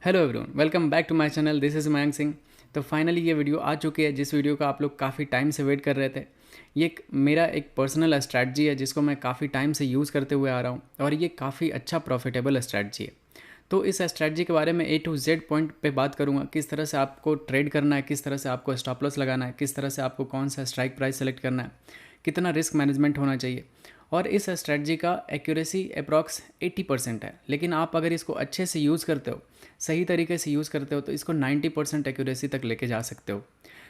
Hello everyone, welcome back to my channel. This is Mayank Singh. तो finally ये video आ चुकी है, जिस वीडियो का आप लोग काफ़ी टाइम से वेट कर रहे थे। मेरा एक पर्सनल स्ट्रैटेजी है जिसको मैं काफ़ी टाइम से यूज़ करते हुए आ रहा हूँ और ये काफ़ी अच्छा प्रॉफिटेबल स्ट्रैटेजी है। तो इस स्ट्रैटेजी के बारे में A to Z पॉइंट पे बात करूँगा। किस तरह से आपको ट्रेड करना है, किस तरह से आपको स्टॉप लॉस लगाना है, किस तरह से आपको कौन सा स्ट्राइक प्राइस सेलेक्ट करना है, कितना रिस्क मैनेजमेंट होना चाहिए। और इस स्ट्रैटेजी का एक्यूरेसी अप्रॉक्स 80% है, लेकिन आप अगर इसको अच्छे से यूज़ करते हो, सही तरीके से यूज़ करते हो, तो इसको 90% एक्यूरेसी तक लेके जा सकते हो।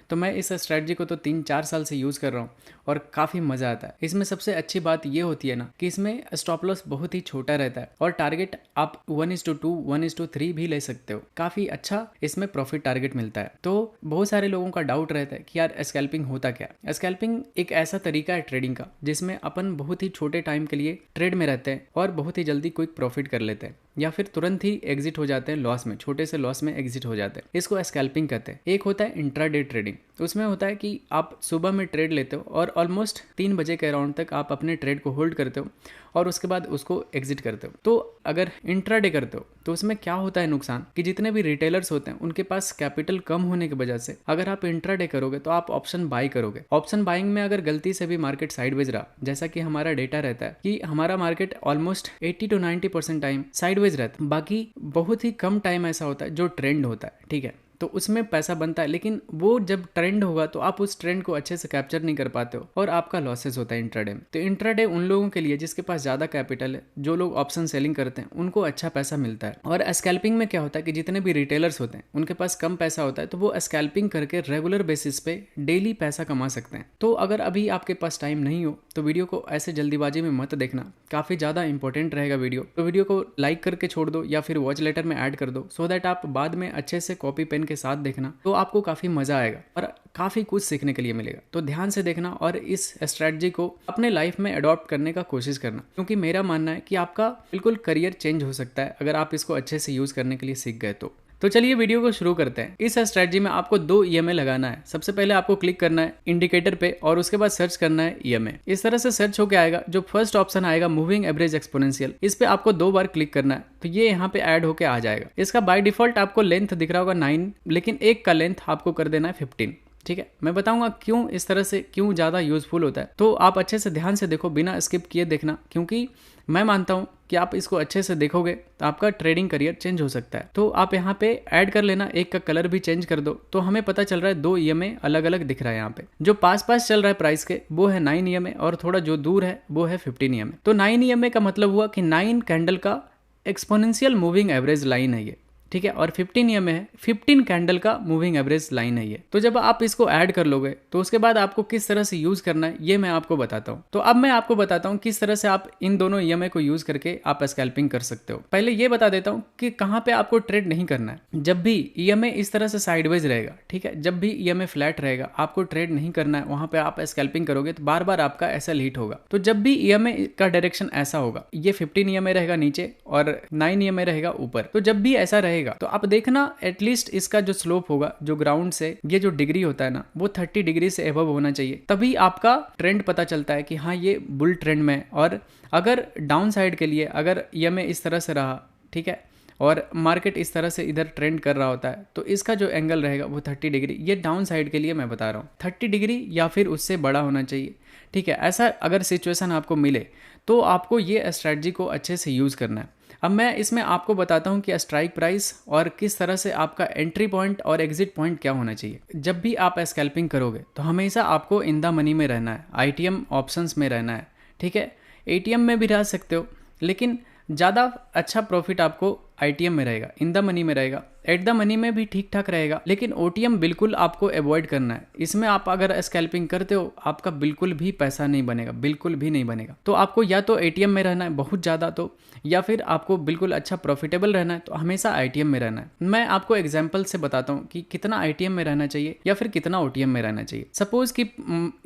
तो मैं इस स्ट्रैटेजी को तो 3-4 साल से यूज़ कर रहा हूँ और काफ़ी मज़ा आता है। इसमें सबसे अच्छी बात ये होती है ना कि इसमें स्टॉप लॉस बहुत ही छोटा रहता है और टारगेट आप 1:2, 1:3 भी ले सकते हो। काफ़ी अच्छा इसमें प्रॉफिट टारगेट मिलता है। तो बहुत सारे लोगों का डाउट रहता है कि यार स्कैल्पिंग होता क्या है। स्कैल्पिंग एक ऐसा तरीका है ट्रेडिंग का जिसमें अपन बहुत ही छोटे टाइम के लिए ट्रेड में रहते हैं और बहुत ही जल्दी क्विक प्रॉफिट कर लेते हैं या फिर तुरंत ही एग्जिट हो जाते हैं लॉस में, छोटे से लॉस में एग्जिट हो जाते हैं। इसको स्कैल्पिंग कहते हैं। एक होता है इंट्राडे ट्रेडिंग। उसमें होता है कि आप सुबह में ट्रेड लेते हो और ऑलमोस्ट 3 बजे के अराउंड तक आप अपने ट्रेड को होल्ड करते हो और उसके बाद उसको एग्जिट करते हो। तो अगर इंट्राडे करते हो तो उसमें क्या होता है नुकसान कि जितने भी रिटेलर्स होते हैं उनके पास कैपिटल कम होने की वजह से अगर आप इंट्राडे करोगे तो आप ऑप्शन बाई करोगे। ऑप्शन बाइंग में अगर गलती से भी मार्केट साइडवेज रहा, जैसा कि हमारा डेटा रहता है कि हमारा market almost 80 to 90% time sideways रहता है, बाकी बहुत ही कम टाइम ऐसा होता है जो ट्रेंड होता है, ठीक है। तो उसमें पैसा बनता है, लेकिन वो जब ट्रेंड होगा तो आप उस ट्रेंड को अच्छे से कैप्चर नहीं कर पाते हो और आपका लॉसेस होता है इंट्राडे में। तो इंट्राडे उन लोगों के लिए जिसके पास ज्यादा कैपिटल है, जो लोग ऑप्शन सेलिंग करते हैं, उनको अच्छा पैसा मिलता है। और स्कैल्पिंग में क्या होता है कि जितने भी रिटेलर्स होते हैं उनके पास कम पैसा होता है, तो वो स्कैल्पिंग करके रेगुलर बेसिस पे डेली पैसा कमा सकते हैं। तो अगर अभी आपके पास टाइम नहीं हो तो वीडियो को ऐसे जल्दीबाजी में मत देखना, काफी ज्यादा इंपॉर्टेंट रहेगा वीडियो। तो वीडियो को लाइक करके छोड़ दो या फिर वॉच लेटर में ऐड कर दो, सो दैट आप बाद में अच्छे से कॉपी पेन के साथ देखना, तो आपको काफी मजा आएगा और काफी कुछ सीखने के लिए मिलेगा। तो ध्यान से देखना और इस स्ट्रैटेजी को अपने लाइफ में अडॉप्ट करने का कोशिश करना, क्योंकि मेरा मानना है कि आपका बिल्कुल करियर चेंज हो सकता है अगर आप इसको अच्छे से यूज करने के लिए सीख गए तो चलिए वीडियो को शुरू करते हैं। इस स्ट्रैटेजी में आपको 2 EMA लगाना है। सबसे पहले आपको क्लिक करना है इंडिकेटर पे और उसके बाद सर्च करना है EMA। इस तरह से सर्च होके आएगा। जो फर्स्ट ऑप्शन आएगा मूविंग एवरेज एक्सपोनेंशियल, इस पे आपको 2 बार क्लिक करना है तो ये यहाँ पे ऐड होके आ जाएगा। इसका बाय डिफॉल्ट आपको लेंथ दिख रहा होगा 9, लेकिन एक का लेंथ आपको कर देना है 15। ठीक है, मैं बताऊंगा क्यों इस तरह से क्यों ज़्यादा यूजफुल होता है। तो आप अच्छे से ध्यान से देखो, बिना स्किप किए देखना, क्योंकि मैं मानता हूं कि आप इसको अच्छे से देखोगे तो आपका ट्रेडिंग करियर चेंज हो सकता है। तो आप यहाँ पे ऐड कर लेना, एक का कलर भी चेंज कर दो। तो हमें पता चल रहा है 2 EMA अलग अलग दिख रहा है। यहाँ पे जो पास पास चल रहा है प्राइस के वो है 9 EMA और थोड़ा जो दूर है वो है 15 EMA। तो 9 EMA का मतलब हुआ कि 9 कैंडल का एक्सपोनेंशियल मूविंग एवरेज लाइन है ये, ठीक है। और 15 EMA है 15 कैंडल का मूविंग एवरेज लाइन है ये। तो जब आप इसको ऐड कर लोगे तो उसके बाद आपको किस तरह से यूज करना है ये मैं आपको बताता हूँ। तो अब मैं आपको बताता हूँ किस तरह से आप इन दोनों EMA को यूज करके आप स्कैल्पिंग कर सकते हो। पहले ये बता देता हूँ कि कहाँ पे आपको ट्रेड नहीं करना है। जब भी EMA इस तरह से साइडवेज रहेगा, ठीक है, जब भी EMA फ्लैट रहेगा, आपको ट्रेड नहीं करना है। वहां पे आप स्कैल्पिंग करोगे तो बार बार आपका ऐसा हिट होगा। तो जब भी EMA का डायरेक्शन ऐसा होगा, ये 15 EMA रहेगा नीचे और 9 EMA रहेगा ऊपर, तो जब भी ऐसा रहेगा तो आप देखना एटलीस्ट इसका जो स्लोप होगा, जो ग्राउंड से ये जो डिग्री होता है ना, वो 30 डिग्री से एबव होना चाहिए। तभी आपका ट्रेंड पता चलता है कि हाँ ये बुल ट्रेंड में। और अगर डाउन साइड के लिए अगर EMA इस तरह से रहा, ठीक है, और मार्केट इस तरह से इधर ट्रेंड कर रहा होता है, तो इसका जो एंगल रहेगा वो 30 डिग्री, ये डाउन साइड के लिए मैं बता रहा हूँ, 30 डिग्री या फिर उससे बड़ा होना चाहिए, ठीक है। ऐसा अगर सिचुएशन आपको मिले तो आपको ये स्ट्रैटेजी को अच्छे से यूज करना है। अब मैं इसमें आपको बताता हूं कि स्ट्राइक प्राइस और किस तरह से आपका एंट्री पॉइंट और एग्जिट पॉइंट क्या होना चाहिए। जब भी आप स्कैल्पिंग करोगे तो हमेशा आपको इन द मनी में रहना है, ITM ऑप्शंस में रहना है, ठीक है। ATM में भी रह सकते हो, लेकिन ज़्यादा अच्छा प्रॉफिट आपको ITM में रहेगा, इन द मनी में रहेगा। एट द मनी में भी ठीक ठाक रहेगा, लेकिन OTM बिल्कुल आपको अवॉइड करना है। इसमें आप अगर स्कैल्पिंग करते हो आपका बिल्कुल भी पैसा नहीं बनेगा, बिल्कुल भी नहीं बनेगा। तो आपको या तो ATM में रहना है बहुत ज़्यादा, तो या फिर आपको बिल्कुल अच्छा प्रॉफिटेबल रहना है तो हमेशा ITM में रहना है। मैं आपको एग्जाम्पल से बताता हूँ कि कितना ITM में रहना चाहिए या फिर कितना OTM में रहना चाहिए। सपोज कि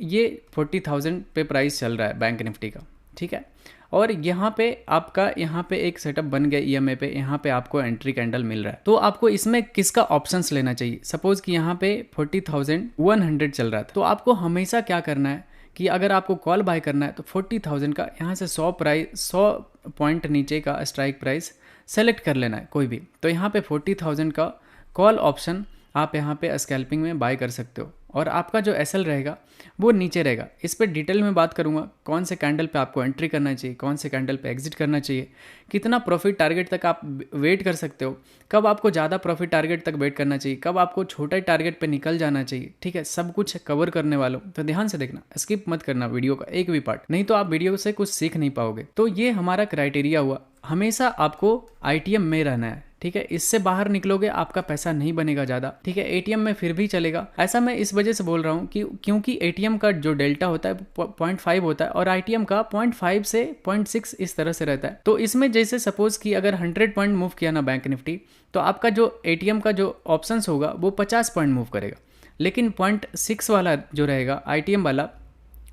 ये 40,000 पे प्राइस चल रहा है बैंक निफ्टी का, ठीक है, और यहाँ पे आपका यहाँ पे एक सेटअप बन गया EMA पे, यहाँ पे आपको एंट्री कैंडल मिल रहा है। तो आपको इसमें किसका ऑप्शंस लेना चाहिए। सपोज कि यहाँ पे 40,100 चल रहा था, तो आपको हमेशा क्या करना है कि अगर आपको कॉल बाय करना है तो 40,000 का यहाँ से 100 पॉइंट नीचे का स्ट्राइक प्राइस सेलेक्ट कर लेना है कोई भी। तो यहाँ पे 40,000 का कॉल ऑप्शन आप यहाँ पे स्कैल्पिंग में बाय कर सकते हो, और आपका जो एसएल रहेगा वो नीचे रहेगा। इस पर डिटेल में बात करूँगा, कौन से कैंडल पे आपको एंट्री करना चाहिए, कौन से कैंडल पे एग्जिट करना चाहिए, कितना प्रॉफिट टारगेट तक आप वेट कर सकते हो, कब आपको ज़्यादा प्रॉफिट टारगेट तक वेट करना चाहिए, कब आपको छोटे टारगेट पे निकल जाना चाहिए। ठीक है, सब कुछ कवर करने वाला हूँ, तो ध्यान से देखना, स्किप मत करना वीडियो का एक भी पार्ट, नहीं तो आप वीडियो से कुछ सीख नहीं पाओगे। तो ये हमारा क्राइटेरिया हुआ, हमेशा आपको आईटीएम में रहना है। ठीक है, इससे बाहर निकलोगे आपका पैसा नहीं बनेगा ज़्यादा। ठीक है, एटीएम में फिर भी चलेगा। ऐसा मैं इस वजह से बोल रहा हूँ कि क्योंकि एटीएम का जो डेल्टा होता है 0.5 होता है और आईटीएम का 0.5 से 0.6 इस तरह से रहता है। तो इसमें जैसे सपोज कि अगर 100 पॉइंट मूव किया ना बैंक निफ्टी, तो आपका जो एटीएम का जो ऑप्शंस होगा वो 50 पॉइंट मूव करेगा। लेकिन 0.6 वाला जो रहेगा आईटीएम वाला,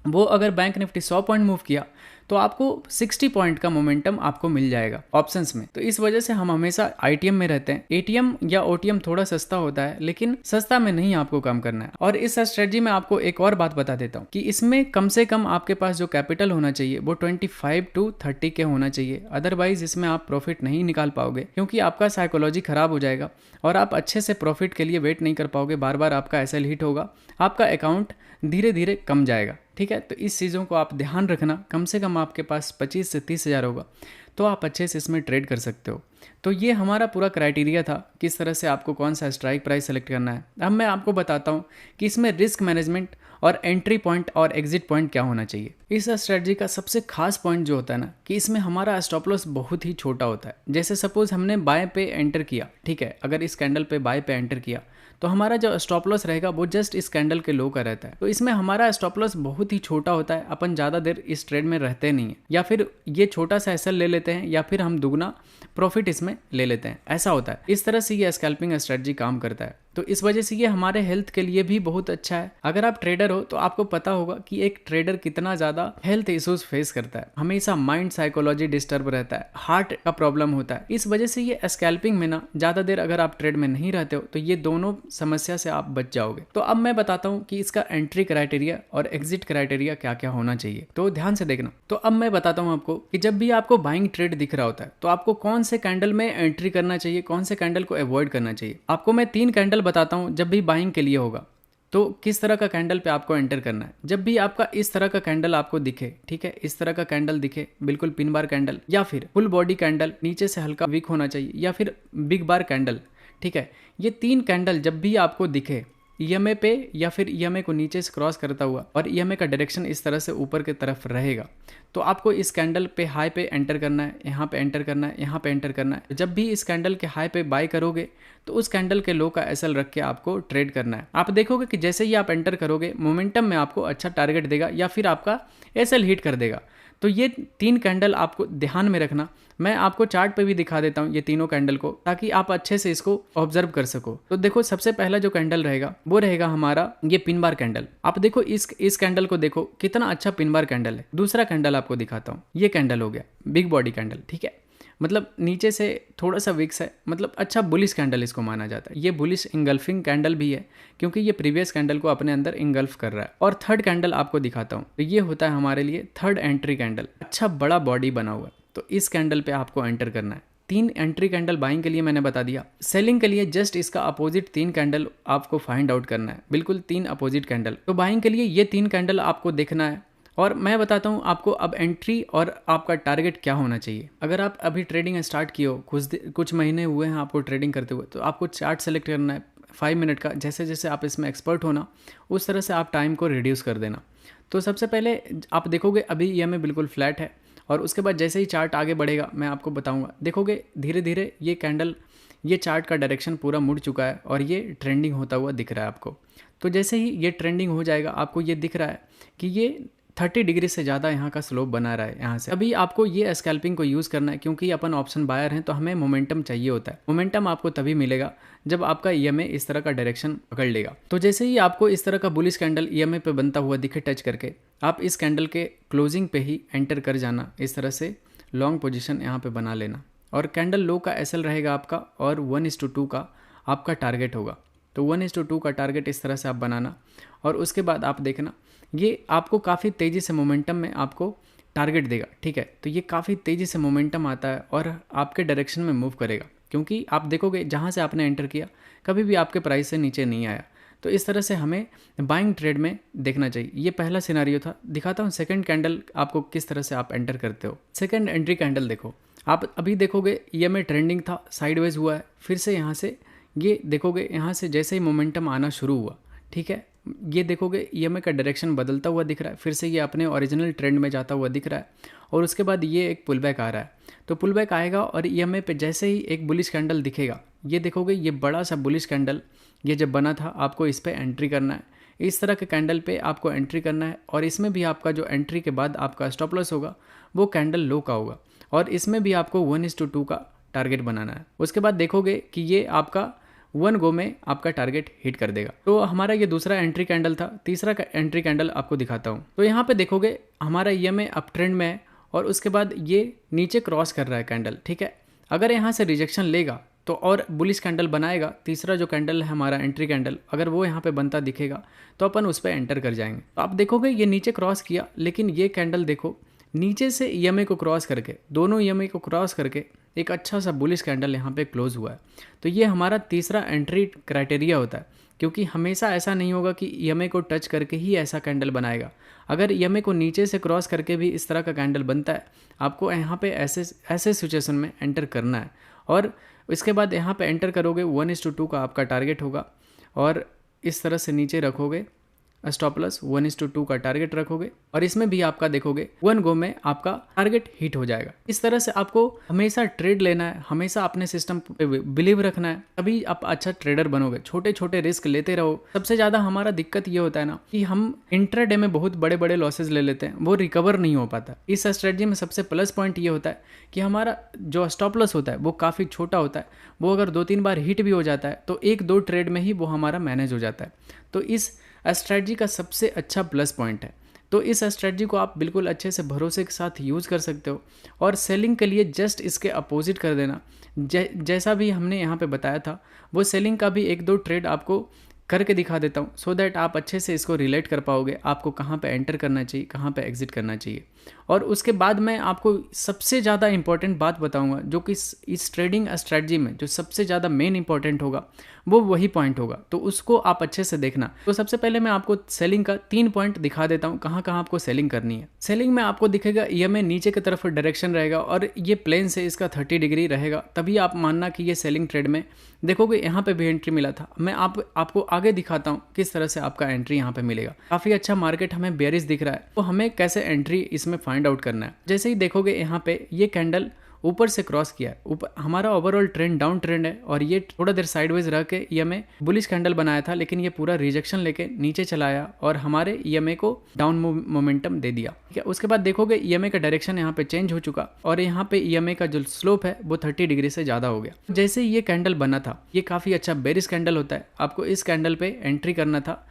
वो अगर बैंक निफ्टी 100 पॉइंट मूव किया तो आपको 60 पॉइंट का मोमेंटम आपको मिल जाएगा ऑप्शंस में। तो इस वजह से हम हमेशा आईटीएम में रहते हैं। एटीएम या ओटीएम थोड़ा सस्ता होता है, लेकिन सस्ता में नहीं आपको काम करना है। और इस स्ट्रेटजी में आपको एक और बात बता देता हूँ कि इसमें कम से कम आपके पास जो कैपिटल होना चाहिए वो 25 to 30 के होना चाहिए। अदरवाइज इसमें आप प्रॉफिट नहीं निकाल पाओगे, क्योंकि आपका साइकोलॉजी खराब हो जाएगा और आप अच्छे से प्रॉफिट के लिए वेट नहीं कर पाओगे। बार बार आपका एसएल हिट होगा, आपका अकाउंट धीरे धीरे कम जाएगा। ठीक है, तो इस चीज़ों को आप ध्यान रखना। कम से कम आपके पास 25 से 30 हज़ार होगा तो आप अच्छे से इसमें ट्रेड कर सकते हो। तो ये हमारा पूरा क्राइटेरिया था, किस तरह से आपको कौन सा स्ट्राइक प्राइस सेलेक्ट करना है। अब मैं आपको बताता हूँ कि इसमें रिस्क मैनेजमेंट और एंट्री पॉइंट और एग्जिट पॉइंट क्या होना चाहिए। इस स्ट्रेटजी का सबसे खास पॉइंट जो होता है ना, कि इसमें हमारा स्टॉप लॉस बहुत ही छोटा होता है। जैसे सपोज हमने बाय पे एंटर किया, ठीक है, अगर इस कैंडल पे बाय पे एंटर किया तो हमारा जो स्टॉप लॉस रहेगा वो जस्ट इस कैंडल के लो का रहता है। तो इसमें हमारा स्टॉप लॉस बहुत ही छोटा होता है, अपन ज़्यादा देर इस ट्रेड में रहते नहीं है, या फिर ये छोटा सा एसएल ले लेते हैं या फिर हम दुगना प्रॉफिट इसमें ले लेते हैं, ऐसा होता है। इस तरह से ये स्कैल्पिंग स्ट्रेटजी काम करता है। तो इस वजह से ये हमारे हेल्थ के लिए भी बहुत अच्छा है। अगर आप ट्रेडर हो तो आपको पता होगा कि एक ट्रेडर कितना ज़्यादा हेल्थ इश्यूज फेस करता है, हमेशा माइंड साइकोलॉजी डिस्टर्ब रहता है, हार्ट का प्रॉब्लम होता है। इस वजह से ये स्कैल्पिंग में ना ज़्यादा देर अगर आप ट्रेड में नहीं रहते हो तो ये दोनों समस्या से आप बच जाओगे। तो अब मैं बताता हूँ कि इसका एंट्री क्राइटेरिया और एग्जिट क्राइटेरिया क्या क्या होना चाहिए, तो ध्यान से देखना। तो अब मैं बताता हूँ आपको कि जब भी आपको बाइंग ट्रेड दिख रहा होता है तो आपको कौन से कैंडल में एंट्री करना चाहिए, कौन से कैंडल को अवॉइड करना चाहिए। आपको मैं 3 कैंडल बताता हूँ जब भी बाइंग के लिए होगा, तो किस तरह का कैंडल पे आपको एंटर करना है। जब भी आपका इस तरह का कैंडल आपको दिखे, ठीक है, इस तरह का कैंडल दिखे, बिल्कुल पिन बार कैंडल या फिर फुल बॉडी कैंडल, नीचे से हल्का वीक होना चाहिए, या फिर बिग बार कैंडल, ठीक है, ये 3 कैंडल जब भी आपको दिखे ईएमए पे या फिर ईएमए को नीचे से क्रॉस करता हुआ और ईएमए का डायरेक्शन इस तरह से ऊपर की तरफ रहेगा, तो आपको इस कैंडल पे हाई पे एंटर करना है, यहाँ पे एंटर करना है, यहाँ पे एंटर करना है। जब भी इस कैंडल के हाई पे बाय करोगे तो उस कैंडल के लो का एसएल रख के आपको ट्रेड करना है। आप देखोगे कि जैसे ही आप एंटर करोगे मोमेंटम में आपको अच्छा टारगेट देगा या फिर आपका एसएल हिट कर देगा। तो ये 3 कैंडल आपको ध्यान में रखना। मैं आपको चार्ट पे भी दिखा देता हूँ ये तीनों कैंडल को, ताकि आप अच्छे से इसको ऑब्जर्व कर सको। तो देखो, सबसे पहला जो कैंडल रहेगा वो रहेगा हमारा ये पिन बार कैंडल। आप देखो इस कैंडल को देखो, कितना अच्छा पिन बार कैंडल है। दूसरा कैंडल आपको दिखाता हूँ, ये कैंडल हो गया बिग बॉडी कैंडल, ठीक है, मतलब नीचे से थोड़ा सा विक्स है, मतलब अच्छा बुलिश कैंडल इसको माना जाता है। ये बुलिश इंगल्फिंग कैंडल भी है क्योंकि ये प्रीवियस कैंडल को अपने अंदर इंगल्फ कर रहा है। और थर्ड कैंडल आपको दिखाता हूँ, तो ये होता है हमारे लिए थर्ड एंट्री कैंडल, अच्छा बड़ा बॉडी बना हुआ है। तो इस कैंडल पे आपको एंटर करना है। 3 एंट्री कैंडल बाइंग के लिए मैंने बता दिया। सेलिंग के लिए जस्ट इसका अपोजिट 3 कैंडल आपको फाइंड आउट करना है, बिल्कुल 3 अपोजिट कैंडल। तो बाइंग के लिए ये 3 कैंडल आपको देखना है। और मैं बताता हूँ आपको अब एंट्री और आपका टारगेट क्या होना चाहिए। अगर आप अभी ट्रेडिंग स्टार्ट किए हो, कुछ महीने हुए हैं आपको ट्रेडिंग करते हुए, तो आपको चार्ट सेलेक्ट करना है 5 मिनट का। जैसे जैसे आप इसमें एक्सपर्ट होना उस तरह से आप टाइम को रिड्यूस कर देना। तो सबसे पहले आप देखोगे अभी ईएमए बिल्कुल फ्लैट है, और उसके बाद जैसे ही चार्ट आगे बढ़ेगा मैं आपको बताऊँगा, देखोगे धीरे धीरे ये कैंडल, ये चार्ट का डायरेक्शन पूरा मुड़ चुका है और ये ट्रेंडिंग होता हुआ दिख रहा है आपको। तो जैसे ही ये ट्रेंडिंग हो जाएगा आपको ये दिख रहा है कि ये 30 डिग्री से ज़्यादा यहाँ का स्लोप बना रहा है यहाँ से। अभी आपको ये स्कैल्पिंग को यूज़ करना है क्योंकि अपन ऑप्शन बायर हैं, तो हमें मोमेंटम चाहिए होता है। मोमेंटम आपको तभी मिलेगा जब आपका ईएमए इस तरह का डायरेक्शन पकड़ लेगा। तो जैसे ही आपको इस तरह का बुलिश कैंडल ईएमए पे बनता हुआ दिखे टच करके, आप इस कैंडल के क्लोजिंग पे ही एंटर कर जाना। इस तरह से लॉन्ग पोजीशन यहाँ पे बना लेना, और कैंडल लो का एसएल रहेगा आपका और 1:2 का आपका टारगेट होगा। तो 1:2 का टारगेट इस तरह से आप बनाना, और उसके बाद आप देखना ये आपको काफ़ी तेज़ी से मोमेंटम में आपको टारगेट देगा, ठीक है। तो ये काफ़ी तेज़ी से मोमेंटम आता है और आपके डायरेक्शन में मूव करेगा, क्योंकि आप देखोगे जहाँ से आपने एंटर किया कभी भी आपके प्राइस से नीचे नहीं आया। तो इस तरह से हमें बाइंग ट्रेड में देखना चाहिए। ये पहला सिनारियो था। दिखाता हूँ सेकंड कैंडल आपको किस तरह से आप एंटर करते हो। सेकंड एंट्री कैंडल देखो, आप अभी देखोगे ईएमए ट्रेंडिंग था, साइडवेज हुआ है, फिर से यहाँ से ये देखोगे, यहाँ से जैसे ही मोमेंटम आना शुरू हुआ, ठीक है, ये देखोगे ईएमए का डायरेक्शन बदलता हुआ दिख रहा है, फिर से ये अपने ओरिजिनल ट्रेंड में जाता हुआ दिख रहा है और उसके बाद ये एक पुल बैक आ रहा है। तो पुल बैक आएगा और ईएमए पे जैसे ही एक बुलिश कैंडल दिखेगा, ये देखोगे ये बड़ा सा बुलिश कैंडल ये जब बना था, आपको इस पर एंट्री करना है। इस तरह के कैंडल पे आपको एंट्री करना है और इसमें भी आपका जो एंट्री के बाद आपका स्टॉप लॉस होगा वो कैंडल लो का होगा और इसमें भी आपको 1:2 का टारगेट बनाना है। उसके बाद देखोगे कि ये आपका 1 गो में आपका टारगेट हिट कर देगा। तो हमारा ये दूसरा एंट्री कैंडल था। तीसरा एंट्री कैंडल आपको दिखाता हूँ। तो यहाँ पे देखोगे हमारा ईएमए अप ट्रेंड में है और उसके बाद ये नीचे क्रॉस कर रहा है कैंडल, ठीक है। अगर यहाँ से रिजेक्शन लेगा तो और बुलिश कैंडल बनाएगा, तीसरा जो कैंडल है हमारा एंट्री कैंडल, अगर वो यहाँ पे बनता दिखेगा तो अपन उस पर एंटर कर जाएंगे। तो आप देखोगे ये नीचे क्रॉस किया, लेकिन ये कैंडल देखो नीचे से ईएमए को क्रॉस करके, दोनों ईएमए को क्रॉस करके एक अच्छा सा बुलिश कैंडल यहाँ पे क्लोज हुआ है। तो ये हमारा तीसरा एंट्री क्राइटेरिया होता है, क्योंकि हमेशा ऐसा नहीं होगा कि ईएमए को टच करके ही ऐसा कैंडल बनाएगा। अगर ईएमए को नीचे से क्रॉस करके भी इस तरह का कैंडल बनता है, आपको यहाँ पे ऐसे सिचुएशन में एंटर करना है और इसके बाद यहाँ पे एंटर करोगे, 1:2 का आपका टारगेट होगा और इस तरह से नीचे रखोगे स्टॉप लॉस, 1:2 का टारगेट रखोगे और इसमें भी आपका देखोगे 1 गो में आपका टारगेट हिट हो जाएगा। इस तरह से आपको हमेशा ट्रेड लेना है, हमेशा अपने सिस्टम पे बिलीव रखना है, तभी आप अच्छा ट्रेडर बनोगे। छोटे छोटे रिस्क लेते रहो। सबसे ज़्यादा हमारा दिक्कत ये होता है ना कि हम इंट्राडे में बहुत बड़े बड़े लॉसेज ले लेते हैं, वो रिकवर नहीं हो पाता। इस स्ट्रेटजी में सबसे प्लस पॉइंट ये होता है कि हमारा जो स्टॉप लॉस होता है वो काफ़ी छोटा होता है। वो अगर 2-3 बार हिट भी हो जाता है तो 1-2 ट्रेड में ही वो हमारा मैनेज हो जाता है। तो इस स्ट्रेटजी का सबसे अच्छा प्लस पॉइंट है। तो इस स्ट्रेटजी को आप बिल्कुल अच्छे से भरोसे के साथ यूज़ कर सकते हो और सेलिंग के लिए जस्ट इसके अपोजिट कर देना। जैसा भी हमने यहाँ पे बताया था वो सेलिंग का भी 1-2 ट्रेड आपको करके दिखा देता हूँ, सो दैट आप अच्छे से इसको रिलेट कर पाओगे, आपको कहाँ पे एंटर करना चाहिए, कहाँ पे एग्जिट करना चाहिए। और उसके बाद मैं आपको सबसे ज़्यादा इंपॉर्टेंट बात बताऊंगा, जो कि इस ट्रेडिंग स्ट्रेटजी में जो सबसे ज़्यादा मेन इंपॉर्टेंट होगा वो वही पॉइंट होगा। तो उसको आप अच्छे से देखना। तो सबसे पहले मैं आपको सेलिंग का 3 पॉइंट दिखा देता हूँ, कहाँ कहाँ आपको सेलिंग करनी है। सेलिंग में आपको दिखेगा ईएमए नीचे की तरफ डायरेक्शन रहेगा और ये प्लेन से इसका 30 डिग्री रहेगा, तभी आप मानना कि ये सेलिंग ट्रेड में। देखोगे यहाँ पे भी एंट्री मिला था। मैं आपको आगे दिखाता हूँ किस तरह से आपका एंट्री यहाँ पे मिलेगा। काफ़ी अच्छा मार्केट हमें बेयरिश दिख रहा है, तो हमें कैसे एंट्री इसमें फाइंड आउट करना है। जैसे ही देखोगे यहाँ पे ये कैंडल ऊपर से क्रॉस किया है, ऊपर हमारा ओवरऑल ट्रेंड डाउन ट्रेंड है और ये थोड़ा देर साइडवेज रह के ईएमए बुलिश कैंडल बनाया था, लेकिन ये पूरा रिजेक्शन लेके नीचे चला आया और हमारे ईएमए को डाउन मोमेंटम दे दिया। ठीक है, उसके बाद देखोगे ईएमए का डायरेक्शन यहाँ पे चेंज हो चुका और यहाँ पे ईएमए का जो स्लोप है वो 30 डिग्री से ज़्यादा हो गया। जैसे ये कैंडल बना था, ये काफ़ी अच्छा बेरिश कैंडल होता है, आपको इस कैंडल पे एंट्री करना था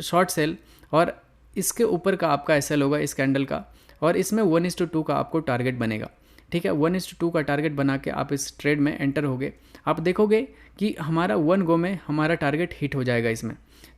शॉर्ट सेल और इसके ऊपर का आपका एसएल होगा इस कैंडल का और इसमें 1:2 का आपको टारगेट बनेगा। ठीक है, 1:2 का टारगेट बना के आप इस ट्रेड में एंटर होगे। आप देखोगे कि हमारा 1 गो में हमारा टारगेट हिट हो जाएगा इसमें।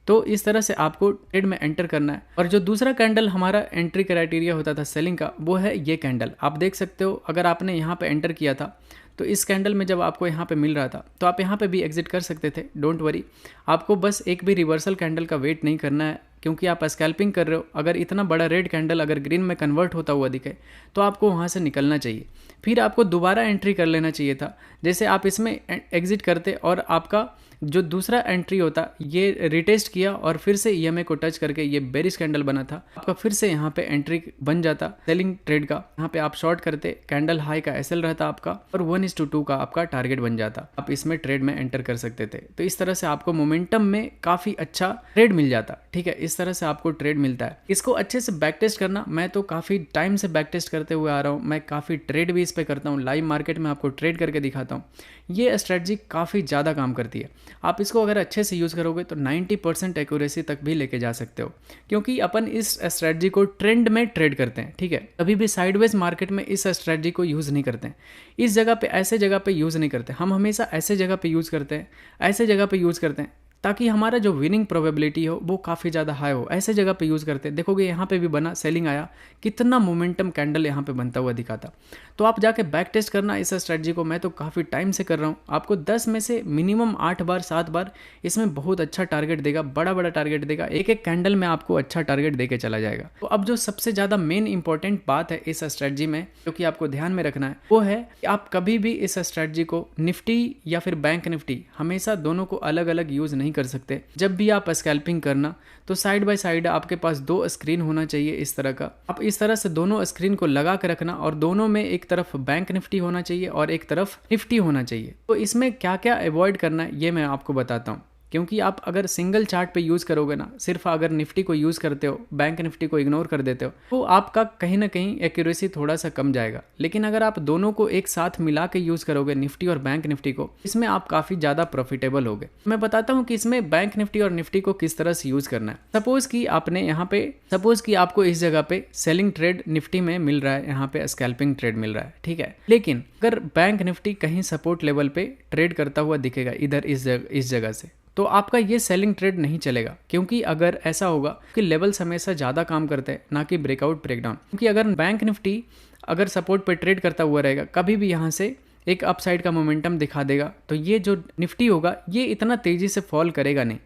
तो इस तरह से आपको ट्रेड में एंटर करना है। और जो दूसरा कैंडल हमारा एंट्री क्राइटेरिया होता था सेलिंग का, वो है ये कैंडल। आप देख सकते हो, अगर आपने यहाँ पे एंटर किया था तो इस कैंडल में जब आपको यहाँ पे मिल रहा था तो आप यहाँ पे भी एग्जिट कर सकते थे, डोंट वरी। आपको बस एक भी रिवर्सल कैंडल का वेट नहीं करना है, क्योंकि आप स्कैल्पिंग कर रहे हो। अगर इतना बड़ा रेड कैंडल अगर ग्रीन में कन्वर्ट होता हुआ दिखे तो आपको वहाँ से निकलना चाहिए, फिर आपको दोबारा एंट्री कर लेना चाहिए था। जैसे आप इसमें एग्जिट करते और आपका जो दूसरा एंट्री होता ये रिटेस्ट किया और फिर से ईएमए को टच करके ये बेरिश कैंडल बना था, आपका फिर से यहाँ पे एंट्री बन जाता सेलिंग ट्रेड का। यहाँ पे आप शॉर्ट करते, कैंडल हाई का एसएल रहता आपका और 1:2 का आपका टारगेट बन जाता, आप इसमें ट्रेड में एंटर कर सकते थे। तो इस तरह से आपको मोमेंटम में काफी अच्छा ट्रेड मिल जाता। ठीक है, इस तरह से आपको ट्रेड मिलता है। इसको अच्छे से बैक टेस्ट करना, मैं तो काफी टाइम से बैक टेस्ट करते हुए आ रहा हूँ, मैं काफी ट्रेड भी इस पे करता हूँ, लाइव मार्केट में आपको ट्रेड करके दिखाता हूँ। ये स्ट्रेटजी काफी ज्यादा काम करती है। आप इसको अगर अच्छे से यूज करोगे तो 90% एक्यूरेसी तक भी लेके जा सकते हो, क्योंकि अपन इस स्ट्रेटजी को ट्रेंड में ट्रेड करते हैं। ठीक है, कभी भी साइडवेज मार्केट में इस स्ट्रेटजी को यूज नहीं करते हैं। इस जगह पे, ऐसे जगह पे यूज नहीं करते, हम हमेशा ऐसे जगह पे यूज करते हैं, ऐसे जगह पे यूज करते हैं ताकि हमारा जो विनिंग प्रोबेबिलिटी हो वो काफ़ी ज़्यादा हाई हो। ऐसे जगह पे यूज़ करते हैं। देखोगे यहाँ पे भी बना, सेलिंग आया, कितना मोमेंटम कैंडल यहाँ पे बनता हुआ दिखा था। तो आप जाके बैक टेस्ट करना इस स्ट्रेटजी को। मैं तो काफ़ी टाइम से कर रहा हूँ। आपको 10 में से मिनिमम 8 बार 7 बार इसमें बहुत अच्छा टारगेट देगा, बड़ा बड़ा टारगेट देगा। एक एक कैंडल में आपको अच्छा टारगेट दे के चला जाएगा। तो अब जो सबसे ज़्यादा मेन इंपॉर्टेंट बात है इस स्ट्रेटजी में, जो कि आपको ध्यान में रखना है, वो है कि आप कभी भी इस स्ट्रेटजी को निफ्टी या फिर बैंक निफ्टी, हमेशा दोनों को अलग अलग यूज़ नहीं कर सकते। जब भी आप स्कैल्पिंग करना तो साइड बाय साइड आपके पास 2 स्क्रीन होना चाहिए इस तरह का। आप इस तरह से दोनों स्क्रीन को लगा के रखना और दोनों में एक तरफ बैंक निफ्टी होना चाहिए और एक तरफ निफ्टी होना चाहिए। तो इसमें क्या क्या अवॉइड करना है ये मैं आपको बताता हूँ। क्योंकि आप अगर सिंगल चार्ट पे यूज़ करोगे ना, सिर्फ अगर निफ्टी को यूज़ करते हो, बैंक निफ्टी को इग्नोर कर देते हो, तो आपका कहीं ना कहीं एक्यूरेसी थोड़ा सा कम जाएगा। लेकिन अगर आप दोनों को एक साथ मिला के यूज़ करोगे, निफ्टी और बैंक निफ्टी को, इसमें आप काफ़ी ज़्यादा प्रॉफिटेबल होगे। मैं बताता हूँ कि इसमें बैंक निफ्टी और निफ्टी को किस तरह से यूज़ करना है। सपोज़ कि आपने यहाँ पे, सपोज़ कि आपको इस जगह पे सेलिंग ट्रेड निफ्टी में मिल रहा है, यहाँ पे स्कैल्पिंग ट्रेड मिल रहा है, ठीक है। लेकिन अगर बैंक निफ्टी कहीं सपोर्ट लेवल पे ट्रेड करता हुआ दिखेगा इधर इस जगह से, तो आपका ये सेलिंग ट्रेड नहीं चलेगा। क्योंकि अगर ऐसा होगा कि लेवल्स हमेशा ज़्यादा काम करते हैं, ना कि ब्रेकआउट ब्रेकडाउन। क्योंकि अगर बैंक निफ्टी अगर सपोर्ट पे ट्रेड करता हुआ रहेगा, कभी भी यहाँ से एक अपसाइड का मोमेंटम दिखा देगा, तो ये जो निफ्टी होगा ये इतना तेज़ी से फॉल करेगा नहीं।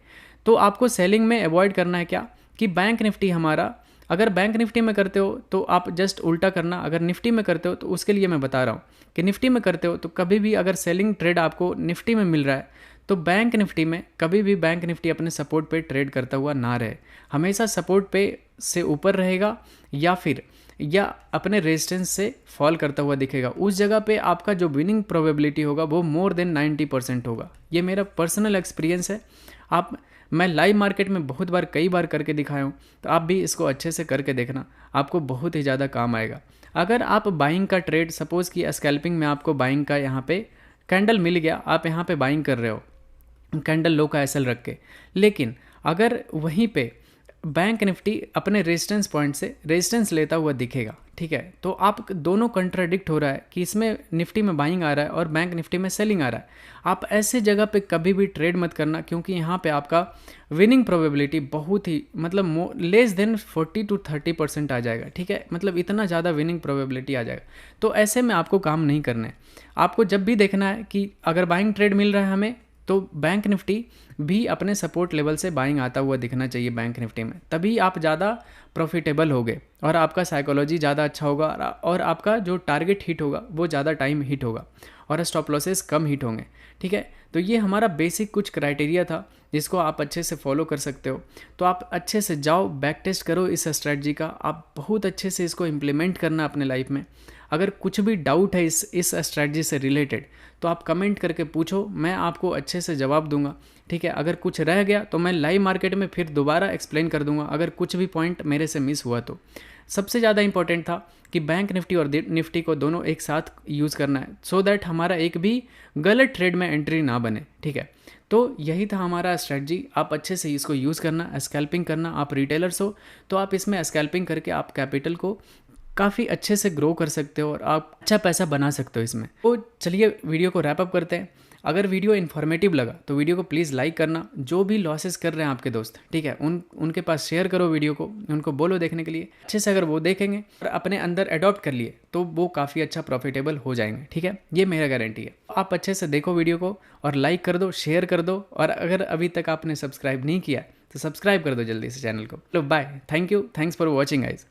तो आपको सेलिंग में अवॉइड करना है क्या, कि बैंक निफ्टी हमारा, अगर बैंक निफ्टी में करते हो तो आप जस्ट उल्टा करना, अगर निफ्टी में करते हो तो उसके लिए मैं बता रहा हूँ कि निफ्टी में करते हो तो कभी भी अगर सेलिंग ट्रेड आपको निफ्टी में मिल रहा है, तो बैंक निफ्टी में कभी भी बैंक निफ्टी अपने सपोर्ट पे ट्रेड करता हुआ ना रहे। हमेशा सपोर्ट पे से ऊपर रहेगा या अपने रेजिस्टेंस से फॉल करता हुआ दिखेगा। उस जगह पे आपका जो विनिंग प्रोबेबिलिटी होगा वो मोर देन 90% होगा। ये मेरा पर्सनल एक्सपीरियंस है। मैं लाइव मार्केट में बहुत बार, कई बार करके दिखाया हूँ, तो आप भी इसको अच्छे से करके देखना, आपको बहुत ही ज़्यादा काम आएगा। अगर आप बाइंग का ट्रेड, सपोज़ कि स्कैल्पिंग में आपको बाइंग का यहाँ पे कैंडल मिल गया, आप यहाँ पे बाइंग कर रहे हो कैंडल लो का एसएल रख के, लेकिन अगर वहीं पे बैंक निफ्टी अपने रेजिस्टेंस पॉइंट से रेजिस्टेंस लेता हुआ दिखेगा, ठीक है, तो आप दोनों कंट्राडिक्ट हो रहा है कि इसमें निफ्टी में बाइंग आ रहा है और बैंक निफ्टी में सेलिंग आ रहा है। आप ऐसे जगह पे कभी भी ट्रेड मत करना, क्योंकि यहाँ पे आपका विनिंग प्रोबेबिलिटी बहुत ही, मतलब लेस देन 40 to 30% आ जाएगा, ठीक है, मतलब इतना ज़्यादा विनिंग प्रोबेबिलिटी आ जाएगा। तो ऐसे में आपको काम नहीं करना है। आपको जब भी देखना है कि अगर बाइंग ट्रेड मिल रहा है हमें, तो बैंक निफ्टी भी अपने सपोर्ट लेवल से बाइंग आता हुआ दिखना चाहिए बैंक निफ्टी में, तभी आप ज़्यादा प्रॉफिटेबल होगे और आपका साइकोलॉजी ज़्यादा अच्छा होगा और आपका जो टारगेट हिट होगा वो ज़्यादा टाइम हिट होगा और स्टॉप लॉसेस कम हिट होंगे, ठीक है। तो ये हमारा बेसिक कुछ क्राइटेरिया था जिसको आप अच्छे से फॉलो कर सकते हो। तो आप अच्छे से जाओ, बैक टेस्ट करो इस स्ट्रैटेजी का, आप बहुत अच्छे से इसको इम्प्लीमेंट करना अपने लाइफ में। अगर कुछ भी डाउट है इस स्ट्रैटेजी से रिलेटेड, तो आप कमेंट करके पूछो, मैं आपको अच्छे से जवाब दूंगा, ठीक है। अगर कुछ रह गया तो मैं लाइव मार्केट में फिर दोबारा एक्सप्लेन कर दूंगा, अगर कुछ भी पॉइंट मेरे से मिस हुआ तो। सबसे ज़्यादा इंपॉर्टेंट था कि बैंक निफ्टी और निफ्टी को दोनों एक साथ यूज़ करना है, सो दैट हमारा एक भी गलत ट्रेड में एंट्री ना बने, ठीक है। तो यही था हमारा स्ट्रेटजी। आप अच्छे से इसको यूज़ करना, स्कैल्पिंग करना। आप रिटेलर्स हो तो आप इसमें स्कैल्पिंग करके आप कैपिटल को काफ़ी अच्छे से ग्रो कर सकते हो और आप अच्छा पैसा बना सकते हो इसमें। तो चलिए वीडियो को रैप अप करते हैं। अगर वीडियो इन्फॉर्मेटिव लगा तो वीडियो को प्लीज़ लाइक करना। जो भी लॉसेस कर रहे हैं आपके दोस्त, ठीक है, उनके पास शेयर करो वीडियो को, उनको बोलो देखने के लिए। अच्छे से अगर वो देखेंगे और अपने अंदर अडॉप्ट कर लिए तो वो काफ़ी अच्छा प्रॉफिटेबल हो जाएंगे, ठीक है, ये मेरा गारंटी है। आप अच्छे से देखो वीडियो को और लाइक कर दो, शेयर कर दो, और अगर अभी तक आपने सब्सक्राइब नहीं किया तो सब्सक्राइब कर दो जल्दी से चैनल को। लो bye, thank you, thanks for watching guys.